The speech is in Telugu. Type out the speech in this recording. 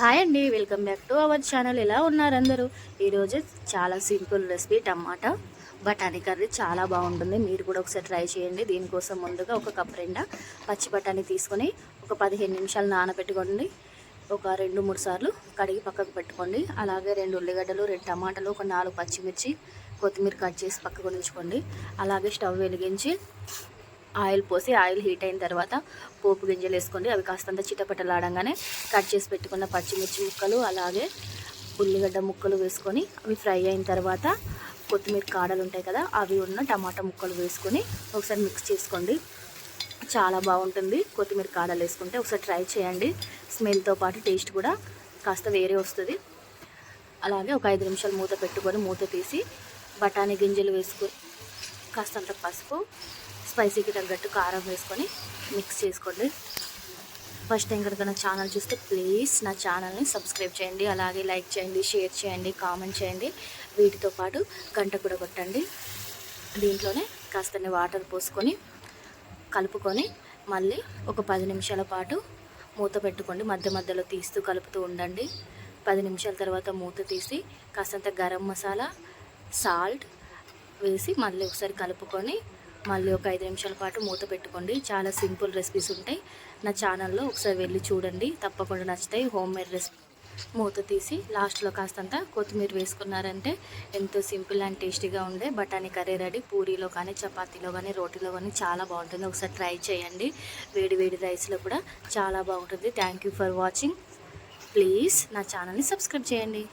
హాయ్ అండి, welcome back to our channel. ఎలా ఉన్నారు అందరూ? ఈరోజు చాలా సింపుల్ రెసిపీ టమాటా బఠానీ కర్రీ. చాలా బాగుంటుంది, మీరు కూడా ఒకసారి ట్రై చేయండి. దీనికోసం ముందుగా ఒక కప్ నిండా పచ్చి బఠానీ తీసుకొని ఒక 15 నిమిషాలు నానబెట్టుకోండి. ఒక 2-3 సార్లు కడిగి పక్కకు పెట్టుకోండి. అలాగే 2 ఉల్లిగడ్డలు, 2 టమాటాలు, ఒక 4 పచ్చిమిర్చి, కొత్తిమీర కట్ చేసి పక్కకు ఉంచుకోండి. అలాగే స్టవ్ వెలిగించి ఆయిల్ పోసి ఆయిల్ హీట్ అయిన తర్వాత పోపు గింజలు వేసుకోండి. అవి కాస్తంత చిటపటలాడంగానే కట్ చేసి పెట్టుకున్న పచ్చిమిర్చి ముక్కలు అలాగే ఉల్లిగడ్డ ముక్కలు వేసుకొని అవి ఫ్రై అయిన తర్వాత కొత్తిమీర కాడలు ఉంటాయి కదా, అవి ఉన్న టమాటా ముక్కలు వేసుకొని ఒకసారి మిక్స్ చేసుకోండి. చాలా బాగుంటుంది కొత్తిమీర కాడలు వేసుకుంటే. ఒకసారి ట్రై చేయండి. స్మెల్తో పాటు టేస్ట్ కూడా కాస్త వేరే వస్తుంది. అలాగే ఒక 5 నిమిషాలు మూత పెట్టుకొని మూత తీసి బఠానీ గింజలు వేసుకొని కాస్తంత పసుపు, స్పైసీకి తగ్గట్టు కారం వేసుకొని మిక్స్ చేసుకోండి. ఫస్ట్ టైం కనుక నా ఛానల్ చూస్తే ప్లీజ్ నా ఛానల్ని సబ్స్క్రైబ్ చేయండి. అలాగే లైక్ చేయండి, షేర్ చేయండి, కామెంట్ చేయండి. వీటితో పాటు గంట కూడా కొట్టండి. దీంట్లోనే కాస్తని వాటర్ పోసుకొని కలుపుకొని మళ్ళీ ఒక 10 నిమిషాల పాటు మూత పెట్టుకోండి. మధ్య మధ్యలో తీస్తూ కలుపుతూ ఉండండి. 10 నిమిషాల తర్వాత మూత తీసి కాస్తంత గరం మసాలా, సాల్ట్ వేసి మళ్ళీ ఒకసారి కలుపుకొని మళ్ళీ ఒక 5 నిమిషాల పాటు మూత పెట్టుకోండి. చాలా సింపుల్ రెసిపీస్ ఉంటాయి నా ఛానల్లో, ఒకసారి వెళ్ళి చూడండి. తప్పకుండా నచ్చుతాయి హోమ్ మేడ్ రెసిపీ. మూత తీసి లాస్ట్లో కాస్తంత కొత్తిమీర వేసుకున్నారంటే ఎంతో సింపుల్ అండ్ టేస్టీగా ఉండే బఠానీ కర్రీ రెడీ. పూరీలో కానీ, చపాతీలో కానీ, రోటీలో కానీ చాలా బాగుంటుంది. ఒకసారి ట్రై చేయండి. వేడి వేడి రైస్లో కూడా చాలా బాగుంటుంది. Thank you for watching. Please నా ఛానల్ని సబ్స్క్రైబ్ చేయండి.